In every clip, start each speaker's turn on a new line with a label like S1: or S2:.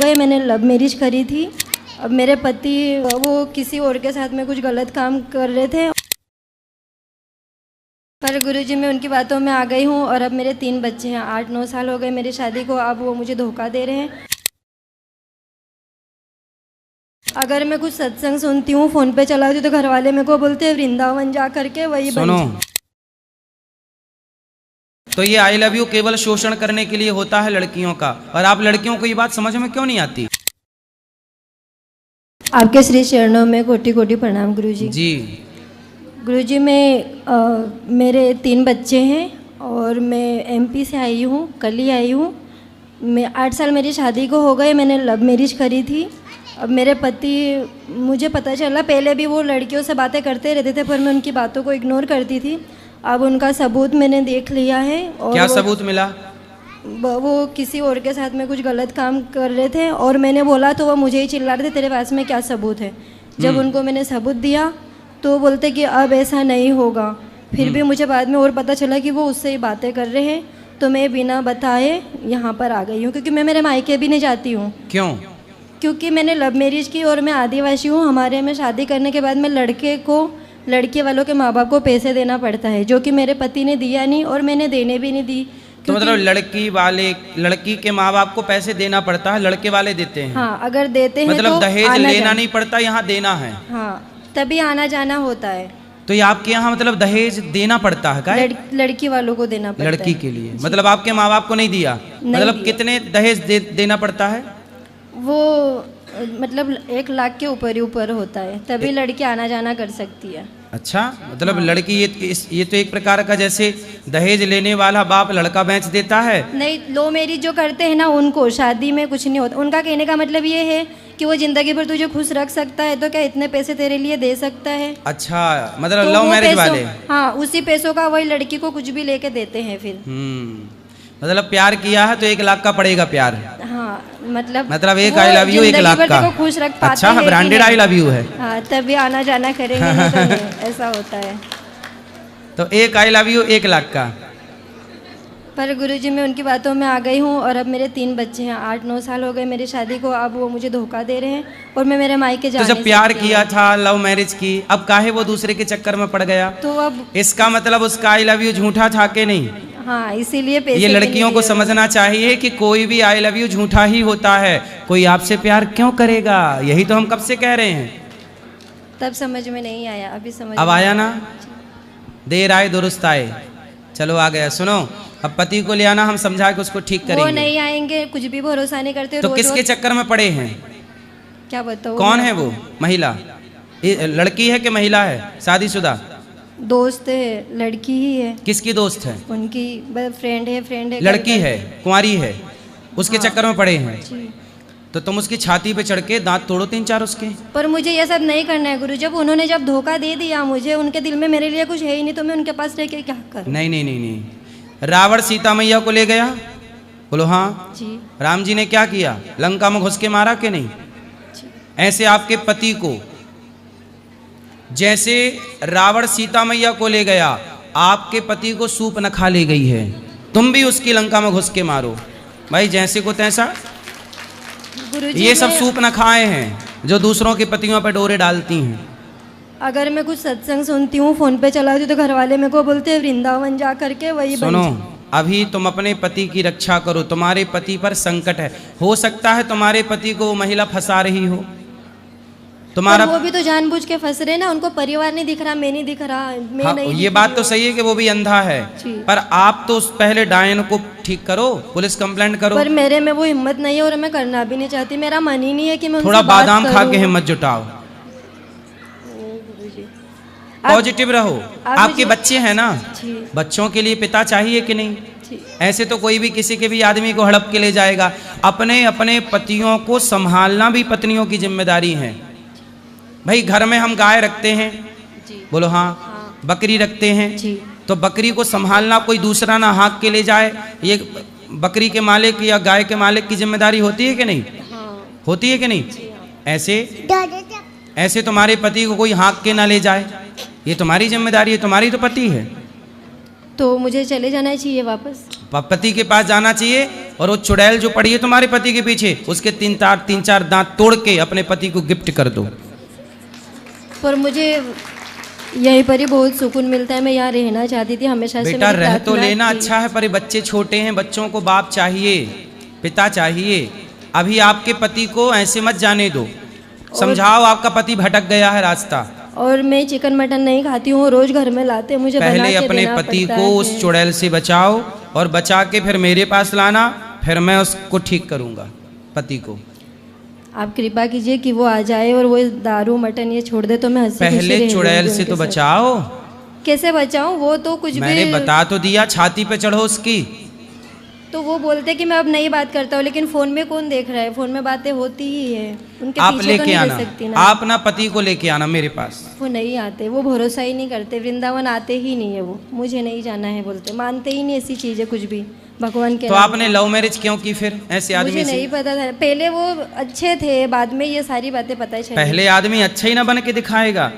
S1: गए। मैंने love marriage करी थी। अब मेरे पति वो किसी और के साथ में कुछ गलत काम कर रहे थे, पर गुरुजी मैं उनकी बातों में आ गई हूँ और अब मेरे 3 बच्चे हैं। 8-9 साल हो गए मेरी शादी को, अब वो मुझे धोखा दे रहे हैं। अगर मैं कुछ सत्संग सुनती हूँ, फ़ोन पे चलाती हूँ, तो घर वाले मेरे को बोलते हैं वृंदावन जा करके वही
S2: सुनो, तो ये आई लव यू केवल शोषण करने के लिए होता है लड़कियों का, और आप लड़कियों को ये बात समझ में क्यों नहीं आती?
S1: आपके श्री चरणों में कोटि कोटि प्रणाम गुरुजी।
S2: जी
S1: गुरुजी मेरे 3 बच्चे हैं और मैं एमपी से आई हूँ, कल ही आई हूँ। मैं 8 साल मेरी शादी को हो गए। मैंने लव मैरिज करी थी। अब मेरे पति, मुझे पता चला पहले भी वो लड़कियों से बातें करते रहते थे, पर मैं उनकी बातों को इग्नोर करती थी। अब उनका सबूत मैंने देख लिया है। और
S2: क्या सबूत मिला?
S1: वो किसी और के साथ में कुछ गलत काम कर रहे थे और मैंने बोला तो वो मुझे ही चिल्ला रहे थे तेरे पास में क्या सबूत है। जब उनको मैंने सबूत दिया तो बोलते कि अब ऐसा नहीं होगा। फिर भी मुझे बाद में और पता चला कि वो उससे ही बातें कर रहे हैं, तो मैं बिना बताए यहाँ पर आ गई हूँ, क्योंकि मैं मेरे मायके भी नहीं जाती हूँ।
S2: क्यों?
S1: क्योंकि मैंने लव मैरिज की और मैं आदिवासी हूँ। हमारे में शादी करने के बाद में लड़के वालों के माँ बाप को पैसे देना पड़ता है, जो कि मेरे पति ने दिया नहीं और मैंने देने भी नहीं दी।
S2: तो मतलब लड़की के माँ बाप को पैसे देना पड़ता है, लड़के वाले देते हैं?
S1: हाँ, अगर देते हैं
S2: मतलब
S1: तो
S2: दहेज लेना नहीं पड़ता, यहाँ देना है।
S1: हाँ, तभी आना जाना होता है।
S2: तो ये आपके यहाँ मतलब दहेज देना पड़ता है? क्या
S1: लड़की वालों को देना पड़ता है।
S2: लड़की के लिए? मतलब आपके माँ बाप को नहीं दिया? मतलब कितने दहेज देना पड़ता है?
S1: वो मतलब 1 लाख के ऊपर होता है, तभी लड़की आना जाना कर सकती है।
S2: अच्छा, मतलब हाँ। लड़की ये तो एक प्रकार का, जैसे दहेज लेने वाला बाप लड़का बेच देता है।
S1: नहीं, लो मैरिज जो करते हैं ना, उनको शादी में कुछ नहीं होता। उनका कहने का मतलब ये है कि वो जिंदगी भर तुझे खुश रख सकता है, तो क्या इतने पैसे तेरे लिए दे सकता है?
S2: अच्छा, मतलब लव मैरिज वाले?
S1: हाँ, उसी पैसों का वही लड़की को कुछ भी लेके देते हैं फिर।
S2: मतलब प्यार किया है तो 1 लाख का पड़ेगा प्यार।
S1: हाँ, मतलब
S2: 1 आई लव यू 1 लाख का।
S1: खुश रख पाते
S2: अच्छा, ब्रांडेड आई लव यू है।
S1: हाँ, तभी आना जाना करेंगे, नहीं तो नहीं, ऐसा होता है।
S2: तो 1 आई लव यू 1 लाख का।
S1: पर गुरुजी मैं उनकी बातों में आ गई हूँ और अब मेरे 3 बच्चे हैं। 8-9 साल हो गए मेरी शादी को, अब वो मुझे धोखा दे रहे हैं और मैं मेरे मायके जा नहीं सकती।
S2: तो जब प्यार किया था, लव मैरिज की, अब काहे वो दूसरे के चक्कर में पड़ गया?
S1: तो अब
S2: इसका मतलब उसका आई लव यू झूठा था कि नहीं?
S1: हाँ, इसीलिए पैसे
S2: ये लड़कियों को समझना चाहिए कि कोई भी आई लव यू झूठा ही होता है। कोई आपसे प्यार क्यों करेगा? यही तो हम कब से कह रहे हैं।
S1: तब समझ में नहीं आया, अभी समझ
S2: अब आया ना? देर आए दुरुस्त आए। चलो आ गया। सुनो, अब पति को ले आना, हम समझा के उसको ठीक करेंगे।
S1: वो नहीं आएंगे, कुछ भी भरोसा नहीं करते।
S2: तो किसके चक्कर में पड़े हैं?
S1: क्या बताओ?
S2: कौन है वो महिला? लड़की है कि महिला है? शादीशुदा?
S1: दोस्त है, लड़की ही है।
S2: किसकी दोस्त है?
S1: उनकी फ्रेंड है।
S2: लड़की है, कुंवारी है, उसके चक्कर में पड़े हैं। तो तुम उसकी छाती पे चढ़ के दांत तोड़ो 3-4 उसके।
S1: पर मुझे ये सब नहीं करना है गुरु। उन्होंने जब धोखा दे दिया मुझे, उनके दिल में मेरे लिए कुछ है ही नहीं, तो मैं उनके पास रह के क्या करूं?
S2: नहीं। रावण सीता मैया को ले गया, बोलो हाँ
S1: जी।
S2: राम जी ने क्या किया? लंका में घुस के मारा कि नहीं? ऐसे आपके पति को, जैसे रावण सीता मैया को ले गया, आपके पति को सूप न खा ले गई है, तुम भी उसकी लंका में घुस के मारो भाई, जैसे को तैसा। ये सब सूप न खाए हैं जो दूसरों के पतियों पर डोरे डालती हैं।
S1: अगर मैं कुछ सत्संग सुनती हूँ, फोन पे चलाती हूँ, तो घर वाले मेरे को बोलते हैं वृंदावन जा करके वही।
S2: सुनो, अभी तुम अपने पति की रक्षा करो। तुम्हारे पति पर संकट है, हो सकता है तुम्हारे पति को वो महिला फंसा रही हो। तुम्हारा
S1: वो भी तो जानबूझ के फंस रहे ना, उनको परिवार नहीं दिख रहा, मैं नहीं दिख रहा, मैं
S2: हाँ,
S1: नहीं
S2: ये बात तो सही है कि वो भी अंधा है, पर आप तो पहले डायन को ठीक करो, पुलिस कंप्लेंट करो।
S1: पर मेरे में वो हिम्मत नहीं है और मैं करना भी नहीं चाहती। मेरा मन ही नहीं है कि मैं
S2: थोड़ा बादाम खा के हिम्मत जुटाओ, पॉजिटिव रहो। आपके बच्चे हैं ना, बच्चों के लिए पिता चाहिए कि नहीं? ऐसे तो कोई भी किसी के भी आदमी को हड़प के ले जाएगा। अपने अपने पतियों को संभालना भी पत्नियों की जिम्मेदारी है भाई। घर में हम गाय रखते हैं, बोलो हाँ, बकरी रखते हैं, तो बकरी को संभालना कोई दूसरा ना हाँक के ले जाए, ये बकरी के मालिक या गाय के मालिक की जिम्मेदारी होती है कि नहीं? होती है कि नहीं? ऐसे तुम्हारे पति को कोई हाँक के ना ले जाए, ये तुम्हारी जिम्मेदारी है, तुम्हारी तो पति है।
S1: तो मुझे चले जाना चाहिए वापस?
S2: पति के पास जाना चाहिए और वो चुड़ैल जो पड़ी है तुम्हारे पति के पीछे, उसके तीन चार दांत तोड़ के अपने पति को गिफ्ट कर दो।
S1: पर मुझे यहीं पर ही बहुत सुकून मिलता है, मैं यहाँ रहना चाहती थी हमेशा से।
S2: बेटा
S1: मेरी
S2: रह तो
S1: प्रार्थना
S2: लेना
S1: थी।
S2: अच्छा है, पर ये बच्चे छोटे हैं, बच्चों को बाप चाहिए, पिता चाहिए। अभी आपके पति को ऐसे मत जाने दो, समझाओ, आपका पति भटक गया है रास्ता।
S1: और मैं चिकन मटन नहीं खाती हूँ, रोज घर में लाते हैं, मुझे बना
S2: पहले
S1: के
S2: अपने
S1: देना
S2: पति
S1: पड़ता
S2: को
S1: है।
S2: उस चुड़ैल से बचाओ और बचा के फिर मेरे पास लाना, फिर मैं उसको ठीक करूंगा पति को।
S1: आप कृपा कीजिए कि वो आ जाए और वो दारू मटन ये छोड़ दे, तो मैं हंसी खुशी
S2: पहले
S1: रह
S2: चुड़ैल
S1: लूंगी
S2: से तो
S1: उनके साथ।
S2: बचाओ।
S1: कैसे बचाऊं? वो तो कुछ
S2: मैंने
S1: भी
S2: बता तो दिया, छाती पे चढ़ो उसकी।
S1: तो वो बोलते कि मैं अब नहीं बात करता हूँ, लेकिन फोन में कौन देख रहा है? फोन में बातें होती ही है, उनके
S2: आप
S1: पीछे तो
S2: लेके
S1: नहीं
S2: आना,
S1: रह सकती ना।
S2: आप ना पति को लेके आना मेरे पास।
S1: वो नहीं आते, वो भरोसा ही नहीं करते, वृंदावन आते ही नहीं है, वो मुझे नहीं जाना है बोलते, मानते ही नहीं ऐसी चीज़ है कुछ भी भगवान के
S2: तो
S1: नाम
S2: आपने लव मैरिज क्यों की फिर ऐसे
S1: पे।
S2: आदमी
S1: मुझे
S2: से?
S1: नहीं पता था, पहले वो अच्छे थे, बाद में ये सारी बातें पता चली।
S2: पहले आदमी अच्छा ही ना बन के दिखाएगा,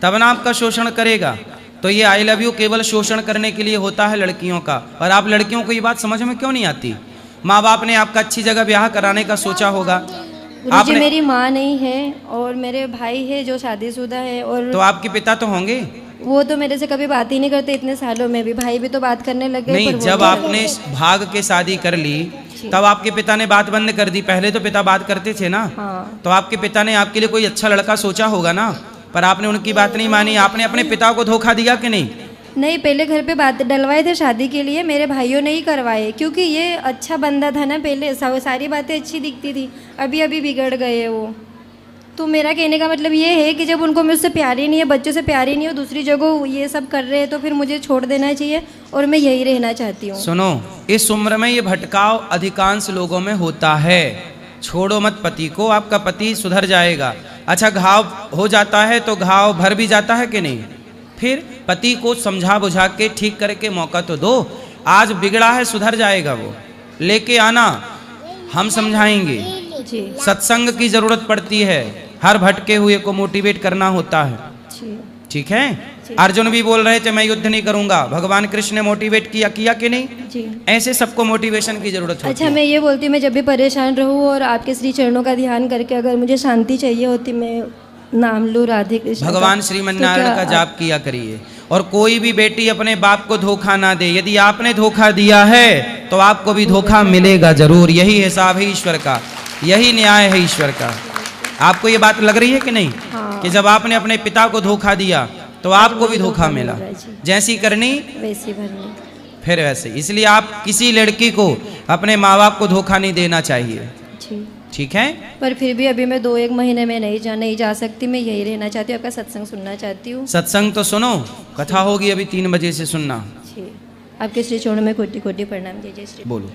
S2: तब ना आपका शोषण करेगा। तो ये आई लव यू केवल शोषण करने के लिए होता है लड़कियों का। और आप लड़कियों को ये बात समझ में क्यों नहीं आती? माँ बाप ने आपका अच्छी जगह ब्याह कराने का सोचा होगा।
S1: गुरुजी मेरी माँ नहीं है और मेरे भाई है जो शादीशुदा है, और
S2: तो आपके पिता तो होंगे।
S1: वो तो मेरे से कभी बात ही नहीं करते इतने सालों में भी। भाई भी तो बात करने लगे।
S2: नहीं,
S1: पर वो
S2: जब
S1: तो-
S2: आपने भाग के शादी कर ली तब आपके पिता ने बात बंद कर दी। पहले तो पिता बात करते थे ना।
S1: हाँ।
S2: तो आपके पिता ने आपके लिए कोई अच्छा लड़का सोचा होगा ना, पर आपने उनकी बात नहीं मानी। आपने अपने पिता को धोखा दिया कि नहीं?
S1: नहीं, पहले घर पे बात डलवाए थे शादी के लिए, मेरे भाइयों ने ही करवाए, क्योंकि ये अच्छा बंदा था ना, पहले सारी बातें अच्छी दिखती थी, अभी अभी बिगड़ गए वो। तो मेरा कहने का मतलब ये है कि जब उनको मुझसे प्यार ही नहीं है, बच्चों से प्यार ही नहीं है, दूसरी जगह ये सब कर रहे हैं, तो फिर मुझे छोड़ देना चाहिए और मैं यही रहना चाहती हूँ।
S2: सुनो, इस उम्र में ये भटकाव अधिकांश लोगों में होता है। छोड़ो मत पति को, आपका पति सुधर जाएगा। अच्छा, घाव हो जाता है तो घाव भर भी जाता है कि नहीं? फिर पति को समझा बुझा के ठीक करके मौका तो दो। आज बिगड़ा है, सुधर जाएगा वो, लेके आना, हम समझाएंगे।
S1: जी
S2: सत्संग की जरूरत पड़ती है, हर भटके हुए को मोटिवेट करना होता है।
S1: जी
S2: ठीक है? अर्जुन भी बोल रहे थे मैं युद्ध नहीं करूंगा, भगवान कृष्ण ने मोटिवेट किया कि नहीं?
S1: जी।
S2: ऐसे सबको मोटिवेशन की जरूरत होती
S1: अच्छा,
S2: है।
S1: मैं ये बोलती हूँ, मैं जब भी परेशान रहूँ और आपके श्री चरणों का ध्यान करके अगर मुझे शांति चाहिए होती, मैं नाम लूँ राधे कृष्ण का,
S2: भगवान
S1: तो
S2: श्रीमन्नारायण
S1: क्या
S2: का
S1: आप-
S2: जाप किया करिए। और कोई भी बेटी अपने बाप को धोखा ना दे। यदि आपने धोखा दिया है तो आपको भी धोखा मिलेगा जरूर। यही हिसाब है ईश्वर का, यही न्याय है ईश्वर का। आपको ये बात लग रही है कि नहीं?
S1: हाँ।
S2: कि जब आपने अपने पिता को धोखा दिया तो आपको भी धोखा मिला। जैसी करनी
S1: वैसी भरनी।
S2: फिर वैसे। इसलिए आप किसी लड़की को अपने माँ बाप को धोखा नहीं देना चाहिए।
S1: जी।
S2: ठीक है?
S1: पर फिर भी अभी मैं 2-1 महीने में नहीं जा सकती, मैं यही रहना चाहती हूँ, आपका सत्संग सुनना चाहती हूँ।
S2: सत्संग तो सुनो, कथा होगी अभी 3 बजे से सुनना।
S1: जी। आपके श्री चरणों में कोटि कोटि प्रणाम। जय जय श्री।
S2: बोलो।